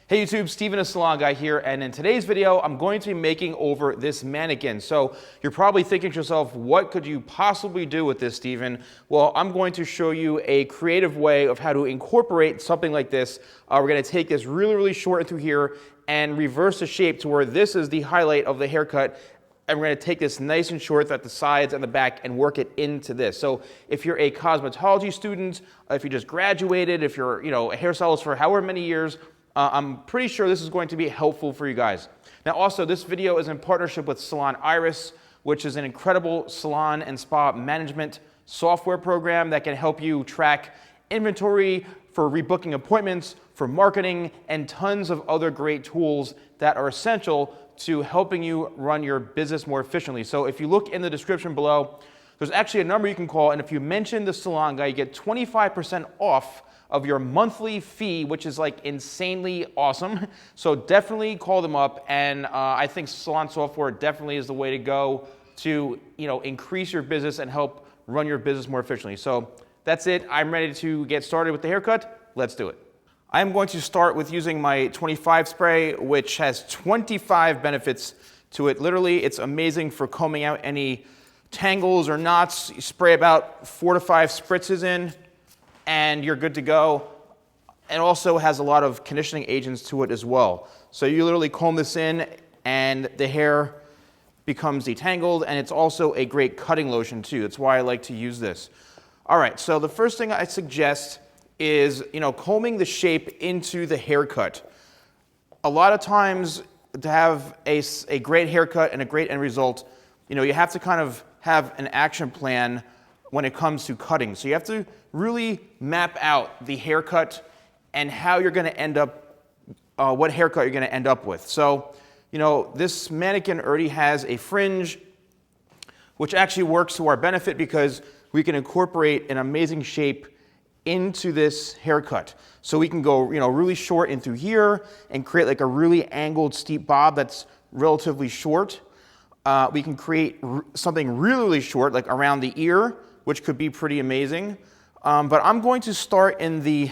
Hey YouTube, Steven TheSalonGuy here, and in today's video, I'm going to be making over this mannequin. So you're probably thinking to yourself, what could you possibly do with this, Steven? Well, I'm going to show you a creative way of how to incorporate something like this. We're going to take this really short through here and reverse the shape to where this is the highlight of the haircut. And we're going to take this nice and short at the sides and the back and work it into this. So if you're a cosmetology student, if you just graduated, if you're a hairstylist for however many years, I'm pretty sure this is going to be helpful for you guys. Now also, this video is in partnership with Salon Iris, which is an incredible salon and spa management software program that can help you track inventory for rebooking appointments, for marketing, and tons of other great tools that are essential to helping you run your business more efficiently. So if you look in the description below, there's actually a number you can call, and if you mention the Salon Guy, you get 25% off of your monthly fee, which is like insanely awesome. So definitely call them up, and I think salon software definitely is the way to go to increase your business and help run your business more efficiently. So that's it. I'm ready to get started with the haircut. Let's do it. I'm going to start with using my 25 spray, which has 25 benefits to it. Literally, it's amazing for combing out any tangles or knots. You spray about 4 to 5 spritzes in, and you're good to go. It also has a lot of conditioning agents to it as well. So you literally comb this in and the hair becomes detangled, and it's also a great cutting lotion too. That's why I like to use this. All right, so the first thing I suggest is combing the shape into the haircut. A lot of times to have a great haircut and a great end result, you have to kind of have an action plan when it comes to cutting. So you have to really map out the haircut and how you're going to end up, what haircut you're going to end up with. So, this mannequin already has a fringe, which actually works to our benefit because we can incorporate an amazing shape into this haircut. So we can go, really short in through here and create like a really angled steep bob that's relatively short. We can create something really short, like around the ear, which could be pretty amazing. But I'm going to start in the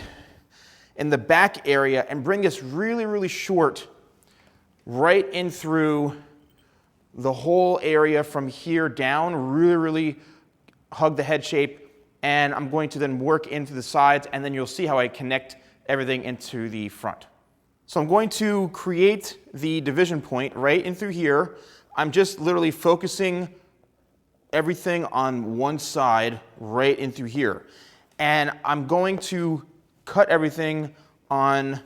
back area and bring this really short right in through the whole area from here down, really hug the head shape. And I'm going to then work into the sides, and then you'll see how I connect everything into the front. So I'm going to create the division point right in through here. I'm just literally focusing everything on one side right in through here. And I'm going to cut everything on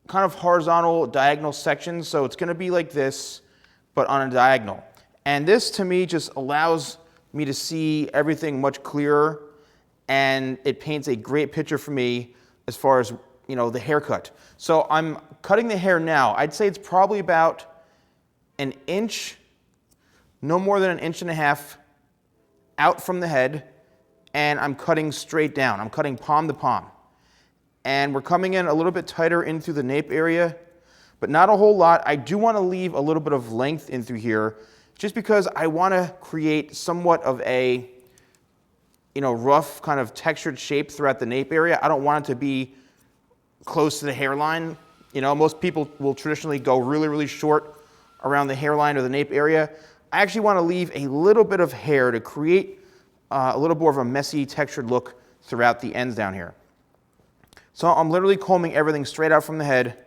kind of horizontal diagonal sections. So it's going to be like this, but on a diagonal. And this to me just allows me to see everything much clearer, and it paints a great picture for me as far as the haircut. So I'm cutting the hair now. I'd say it's probably about an inch, no more than 1.5 inches out from the head, and I'm cutting straight down. I'm cutting palm to palm. And we're coming in a little bit tighter into the nape area, but not a whole lot. I do want to leave a little bit of length in through here, just because I want to create somewhat of a rough kind of textured shape throughout the nape area. I don't want it to be close to the hairline. Most people will traditionally go really short around the hairline or the nape area. I actually want to leave a little bit of hair to create a little more of a messy textured look throughout the ends down here. So I'm literally combing everything straight out from the head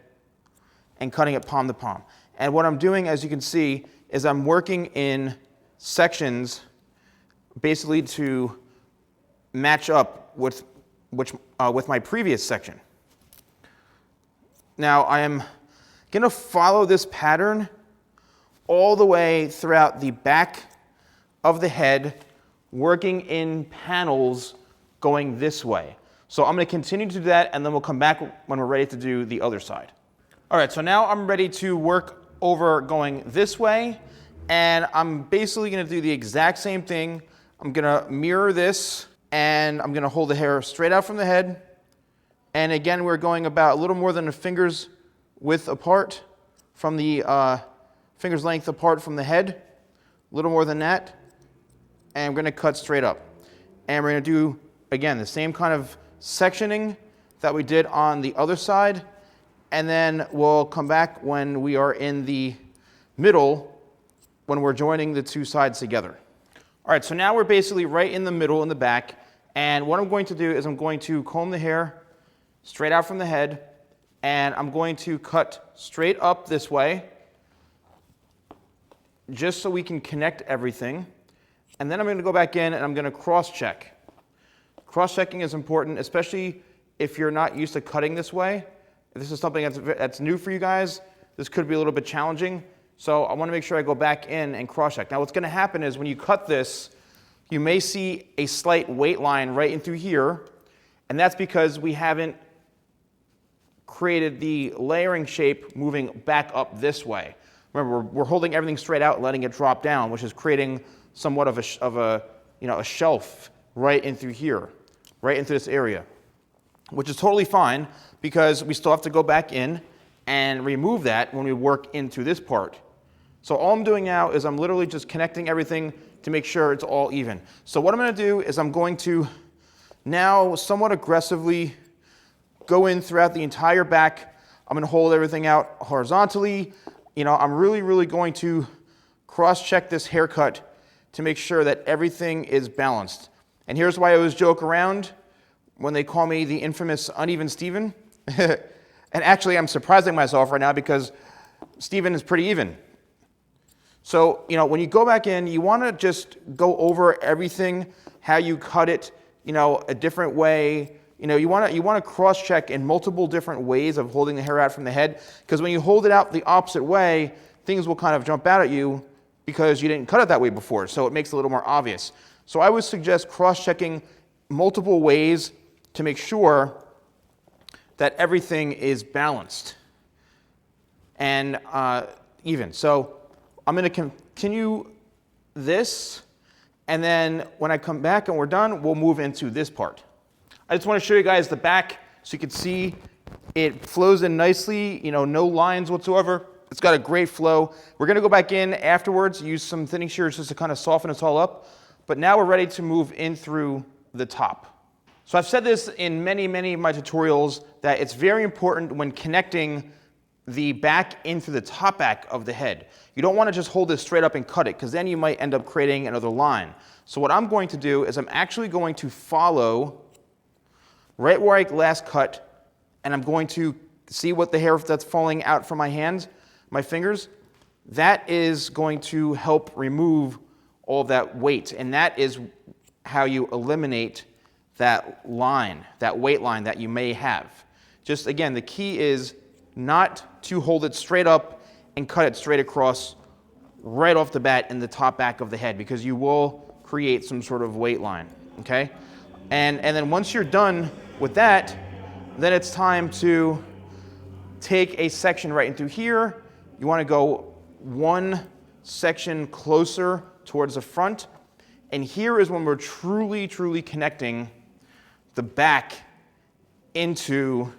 and cutting it palm to palm. And what I'm doing, as you can see, is I'm working in sections basically to match up with my previous section. Now I am going to follow this pattern all the way throughout the back of the head, working in panels going this way. So I'm going to continue to do that, and then we'll come back when we're ready to do the other side. All right, so now I'm ready to work over going this way, and I'm basically going to do the exact same thing. I'm going to mirror this, and I'm going to hold the hair straight out from the head. And again, we're going about a little more than a finger's width apart from the finger's length apart from the head, a little more than that. And I'm going to cut straight up. And we're going to do, again, the same kind of sectioning that we did on the other side. and then we'll come back when we are in the middle, when we're joining the two sides together. All right, so now we're basically right in the middle in the back, and what I'm going to do is I'm going to comb the hair straight out from the head, and I'm going to cut straight up this way, just so we can connect everything. And then I'm going to go back in and I'm going to cross-check. Cross-checking is important, especially if you're not used to cutting this way. If this is something that's new for you guys, this could be a little bit challenging. So I want to make sure I go back in and cross-check. Now what's going to happen is when you cut this, you may see a slight weight line right in through here, and that's because we haven't created the layering shape moving back up this way. Remember, we're holding everything straight out and letting it drop down, which is creating somewhat of a shelf right in through here, right into this area, which is totally fine because we still have to go back in and remove that when we work into this part. So all I'm doing now is I'm literally just connecting everything to make sure it's all even. So what I'm going to do is I'm going to now somewhat aggressively go in throughout the entire back. I'm going to hold everything out horizontally. I'm really going to cross-check this haircut to make sure that everything is balanced. And here's why I always joke around when they call me the infamous Uneven Steven. And actually, I'm surprising myself right now because Steven is pretty even. So, when you go back in, you want to just go over everything, how you cut it, a different way. You want to cross-check in multiple different ways of holding the hair out from the head, because when you hold it out the opposite way, things will kind of jump out at you because you didn't cut it that way before, so it makes it a little more obvious. So I would suggest cross-checking multiple ways to make sure that everything is balanced and even. So I'm going to continue this, and then when I come back and we're done, we'll move into this part. I just want to show you guys the back so you can see it flows in nicely, no lines whatsoever. It's got a great flow. We're going to go back in afterwards, use some thinning shears just to kind of soften this all up. But now we're ready to move in through the top. So I've said this in many of my tutorials that it's very important when connecting the back in through the top back of the head. You don't want to just hold this straight up and cut it, because then you might end up creating another line. So what I'm going to do is I'm actually going to follow right where I last cut, and I'm going to see what the hair that's falling out from my hands, my fingers, that is going to help remove all that weight, and that is how you eliminate that line, that weight line that you may have. Just again, the key is not to hold it straight up and cut it straight across right off the bat in the top back of the head, because you will create some sort of weight line, okay? And then once you're done with that, then it's time to take a section right into here. You want to go one section closer towards the front, and here is when we're truly connecting the back into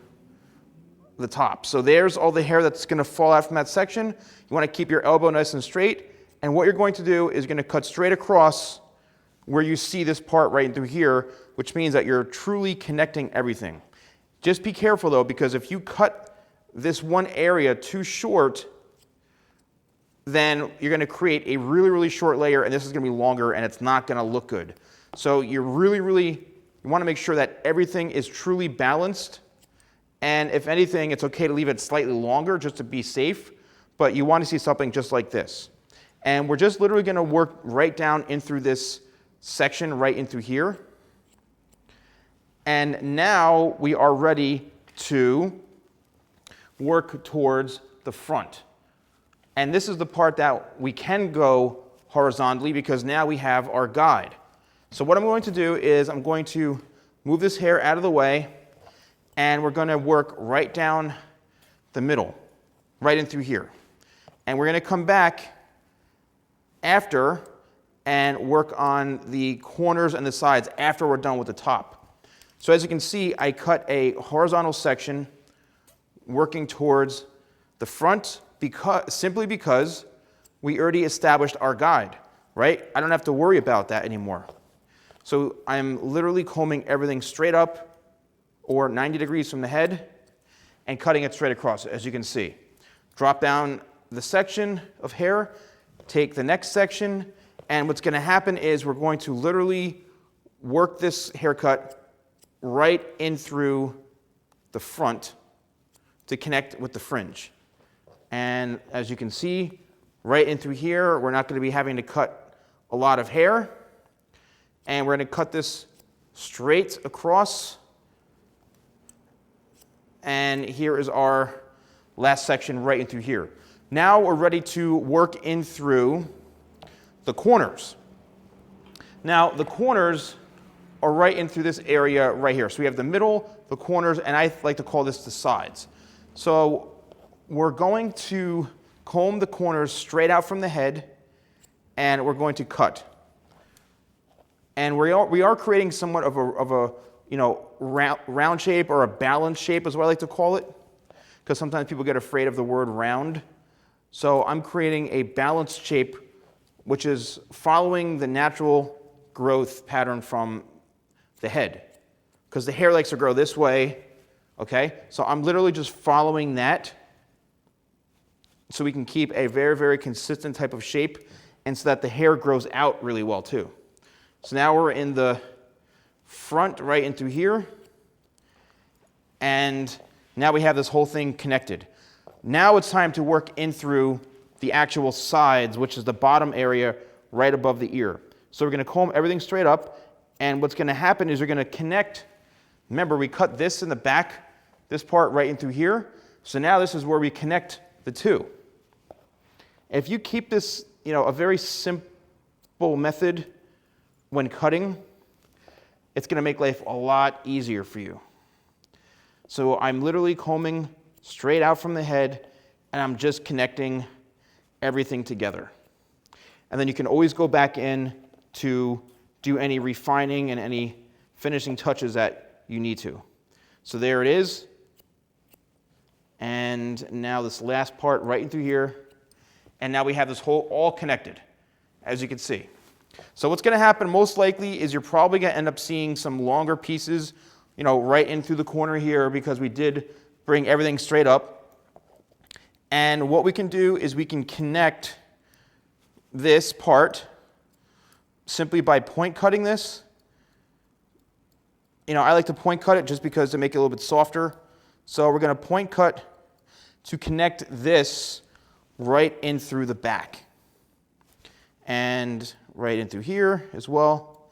the top. So there's all the hair that's going to fall out from that section. You want to keep your elbow nice and straight, and what you're going to do is you're going to cut straight across where you see this part right through here, which means that you're truly connecting everything. Just be careful though, because if you cut this one area too short, then you're going to create a really short layer, and this is going to be longer, and it's not going to look good. So you want to make sure that everything is truly balanced, and if anything, it's okay to leave it slightly longer just to be safe, but you want to see something just like this. And we're just literally going to work right down in through this section, right in through here. And now we are ready to work towards the front. And this is the part that we can go horizontally, because now we have our guide. So what I'm going to do is I'm going to move this hair out of the way, and we're going to work right down the middle, right in through here. And we're going to come back after and work on the corners and the sides after we're done with the top. So as you can see, I cut a horizontal section working towards the front, simply because we already established our guide, right? I don't have to worry about that anymore. So I'm literally combing everything straight up or 90 degrees from the head, and cutting it straight across, as you can see. Drop down the section of hair, take the next section, and what's going to happen is we're going to literally work this haircut right in through the front to connect with the fringe. And as you can see, right in through here, we're not going to be having to cut a lot of hair. And we're going to cut this straight across. And here is our last section right in through here. Now we're ready to work in through the corners. Now the corners are right in through this area right here. So we have the middle, the corners, and I like to call this the sides. So we're going to comb the corners straight out from the head, and we're going to cut. And we are creating somewhat of a round shape, or a balanced shape is what I like to call it, because sometimes people get afraid of the word round. So I'm creating a balanced shape, which is following the natural growth pattern from the head, because the hair likes to grow this way, okay? So I'm literally just following that so we can keep a very, very consistent type of shape, and so that the hair grows out really well too. So now we're in the front right into here, and now we have this whole thing connected. Now it's time to work in through the actual sides, which is the bottom area right above the ear. So we're going to comb everything straight up, and what's going to happen is you're going to connect. Remember, we cut this in the back, this part right in through here. So now this is where we connect the two. If you keep this, a very simple method when cutting, it's going to make life a lot easier for you. So I'm literally combing straight out from the head, and I'm just connecting everything together. And then you can always go back in to do any refining and any finishing touches that you need to. So there it is. And now this last part right in through here. And now we have this whole all connected, as you can see. So what's going to happen most likely is you're probably going to end up seeing some longer pieces, right in through the corner here, because we did bring everything straight up. And what we can do is we can connect this part simply by point cutting this. I like to point cut it just because to make it a little bit softer. So we're going to point cut to connect this right in through the back. And right in through here as well.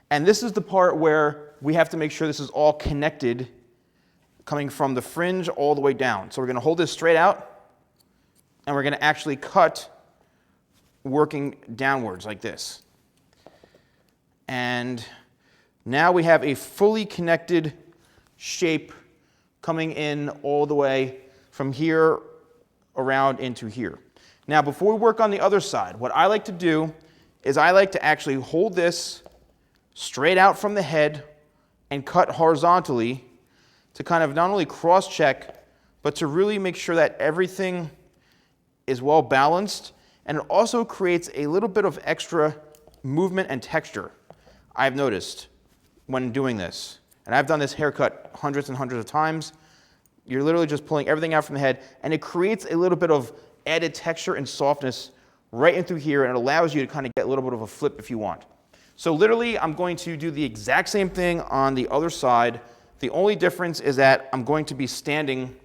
And this is the part where we have to make sure this is all connected, coming from the fringe all the way down. So we're going to hold this straight out, and we're going to actually cut working downwards like this. And now we have a fully connected shape coming in all the way from here around into here. Now, before we work on the other side, what I like to do is I like to actually hold this straight out from the head and cut horizontally to kind of not only cross-check, but to really make sure that everything is well balanced, and it also creates a little bit of extra movement and texture, I've noticed when doing this. And I've done this haircut hundreds and hundreds of times. You're literally just pulling everything out from the head, and it creates a little bit of added texture and softness right in through here, and it allows you to kind of get a little bit of a flip if you want. So literally, I'm going to do the exact same thing on the other side. The only difference is that I'm going to be standing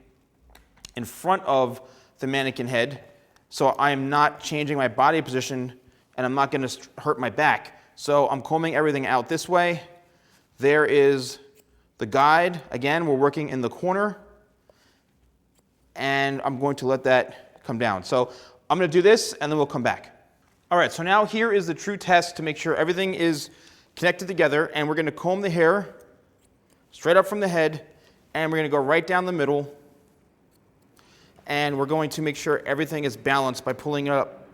in front of the mannequin head, so I'm not changing my body position, and I'm not going to hurt my back. So I'm combing everything out this way. There is the guide. Again, we're working in the corner, and I'm going to let that come down. So I'm going to do this, and then we'll come back. All right, so now here is the true test to make sure everything is connected together, and we're going to comb the hair straight up from the head, and we're going to go right down the middle, and we're going to make sure everything is balanced by pulling it up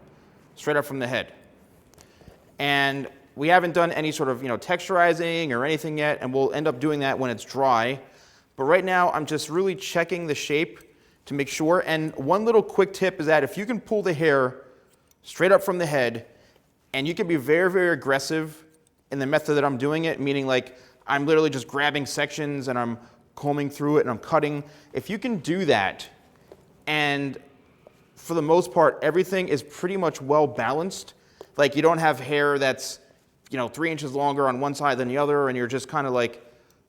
straight up from the head. And we haven't done any sort of texturizing or anything yet, and we'll end up doing that when it's dry. But right now, I'm just really checking the shape to make sure. And one little quick tip is that if you can pull the hair straight up from the head, and you can be very, very aggressive in the method that I'm doing it, meaning like I'm literally just grabbing sections and I'm combing through it and I'm cutting. If you can do that, and for the most part, everything is pretty much well balanced. Like you don't have hair that's, 3 inches longer on one side than the other, and you're just kind of like,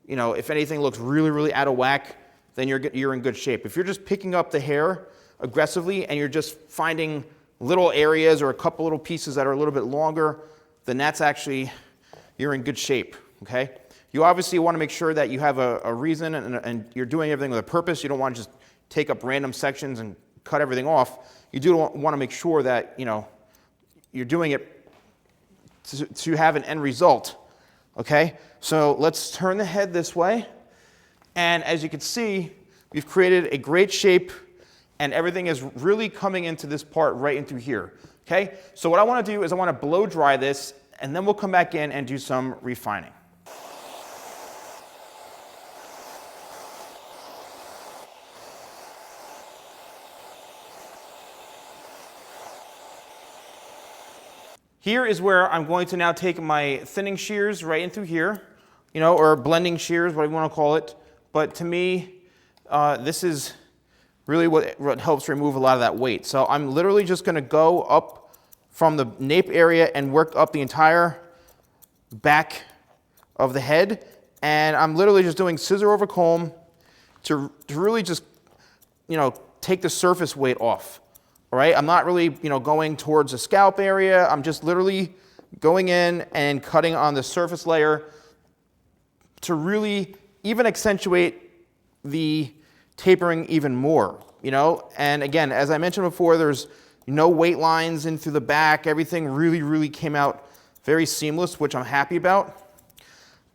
if anything looks really, really out of whack, then you're in good shape. If you're just picking up the hair aggressively and you're just finding little areas or a couple little pieces that are a little bit longer, then that's actually, you're in good shape, okay? You obviously want to make sure that you have a reason and you're doing everything with a purpose. You don't want to just take up random sections and cut everything off. You do want to make sure that, you're doing it to have an end result, okay? So let's turn the head this way. And as you can see, we've created a great shape and everything is really coming into this part right into here, okay? So what I want to do is I want to blow dry this and then we'll come back in and do some refining. Here is where I'm going to now take my thinning shears right in through here, or blending shears, whatever you want to call it. But to me, this is really what helps remove a lot of that weight. So I'm literally just going to go up from the nape area and work up the entire back of the head. And I'm literally just doing scissor over comb to really just, take the surface weight off. All right, I'm not really, going towards the scalp area. I'm just literally going in and cutting on the surface layer to really even accentuate the tapering even more, And again, as I mentioned before, there's no weight lines in through the back. Everything really, really came out very seamless, which I'm happy about.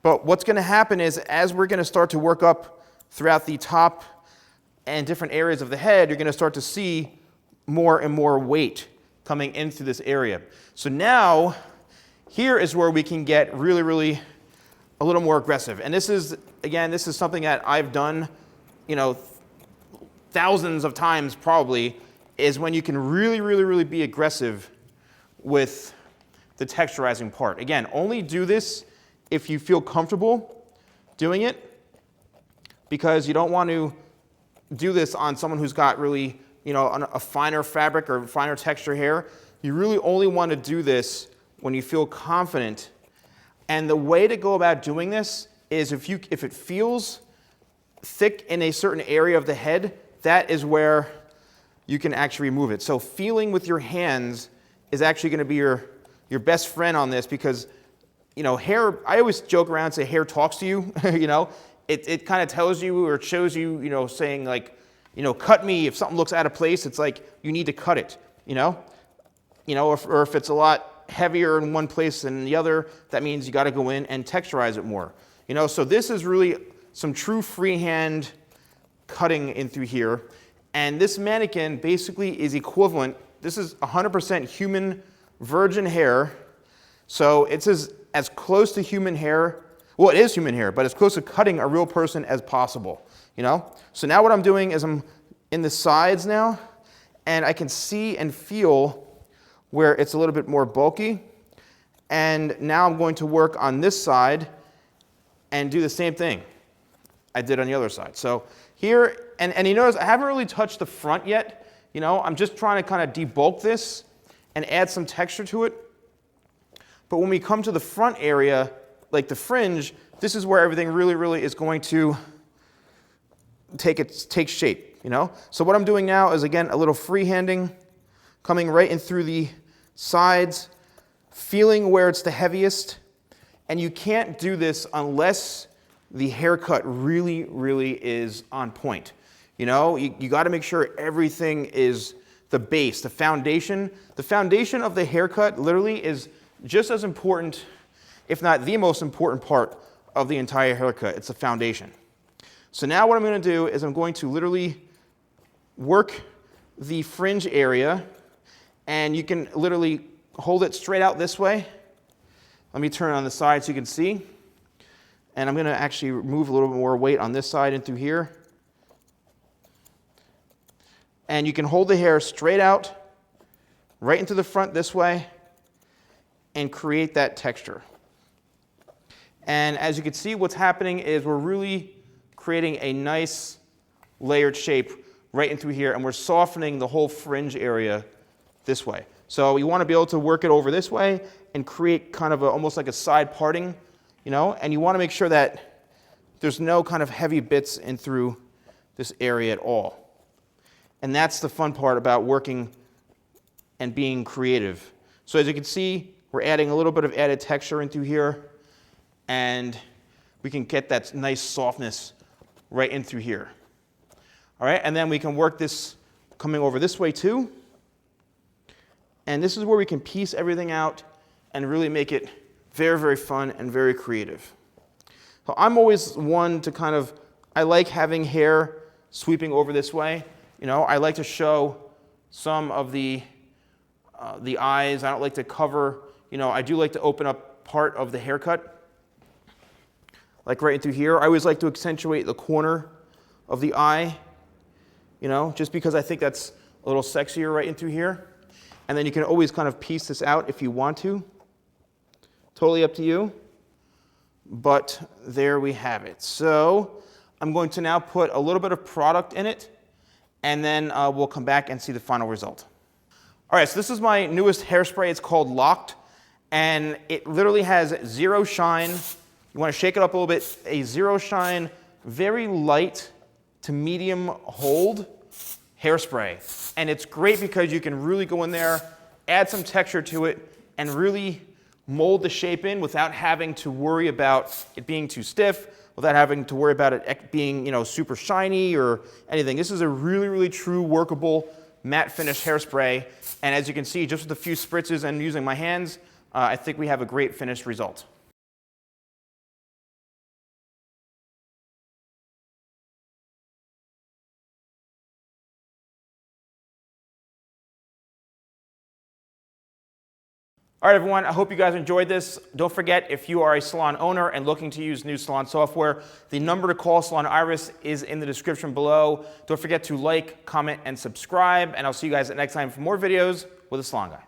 But what's going to happen is as we're going to start to work up throughout the top and different areas of the head, you're going to start to see more and more weight coming into this area. So now, here is where we can get really, really a little more aggressive. And this is, again, this is something that I've done, thousands of times probably, is when you can really, really, really be aggressive with the texturizing part. Again, only do this if you feel comfortable doing it, because you don't want to do this on someone who's got really, on a finer fabric or finer texture hair. You really only want to do this when you feel confident. And the way to go about doing this is if it feels thick in a certain area of the head, that is where you can actually remove it. So feeling with your hands is actually going to be your best friend on this, because hair, I always joke around and say hair talks to you. It kind of tells you or shows you, saying like, cut me. If something looks out of place, it's like you need to cut it, or if it's a lot heavier in one place than the other, that means you got to go in and texturize it more. So this is really some true freehand cutting in through here. And this mannequin basically is equivalent. This is 100% human virgin hair. So it's as close to human hair. Well, it is human hair, but as close to cutting a real person as possible. So now what I'm doing is I'm in the sides now, and I can see and feel where it's a little bit more bulky. And now I'm going to work on this side and do the same thing I did on the other side. So here, and you notice I haven't really touched the front yet. I'm just trying to kind of debulk this and add some texture to it. But when we come to the front area, like the fringe, this is where everything really, really is going to take shape, So what I'm doing now is, again, a little freehanding, coming right in through the sides, feeling where it's the heaviest. And you can't do this unless the haircut really, really is on point. You got to make sure everything is the base, the foundation. The foundation of the haircut literally is just as important, if not the most important part of the entire haircut. It's the foundation. So now what I'm going to do is I'm going to literally work the fringe area, and you can literally hold it straight out this way. Let me turn it on the side so you can see. And I'm going to actually remove a little bit more weight on this side and through here. And you can hold the hair straight out, right into the front this way, and create that texture. And as you can see, what's happening is we're really creating a nice layered shape right in through here, and we're softening the whole fringe area this way. So you want to be able to work it over this way and create kind of almost like a side parting, you know, and you want to make sure that there's no kind of heavy bits in through this area at all. And that's the fun part about working and being creative. So as you can see, we're adding a little bit of added texture in through here, and we can get that nice softness right in through here. All right, and then we can work this coming over this way too. And this is where we can piece everything out and really make it very, very fun and very creative. So I'm always one to kind of, I like having hair sweeping over this way. You know, I like to show some of the eyes. I don't like to cover, you know, I do like to open up part of the haircut. Like right through here. I always like to accentuate the corner of the eye, you know, just because I think that's a little sexier right in through here. And then you can always kind of piece this out if you want to. Totally up to you. But there we have it. So I'm going to now put a little bit of product in it, and then we'll come back and see the final result. All right, so this is my newest hairspray. It's called Locked, and it literally has zero shine. You want to shake it up a little bit. A zero shine, very light to medium hold hairspray. And it's great because you can really go in there, add some texture to it, and really mold the shape in without having to worry about it being too stiff, without having to worry about it being, you know, super shiny or anything. This is a really, really true workable matte finish hairspray. And as you can see, just with a few spritzes and using my hands, I think we have a great finished result. All right, everyone, I hope you guys enjoyed this. Don't forget, if you are a salon owner and looking to use new salon software, the number to call Salon Iris is in the description below. Don't forget to like, comment, and subscribe, and I'll see you guys next time for more videos with the Salon Guy.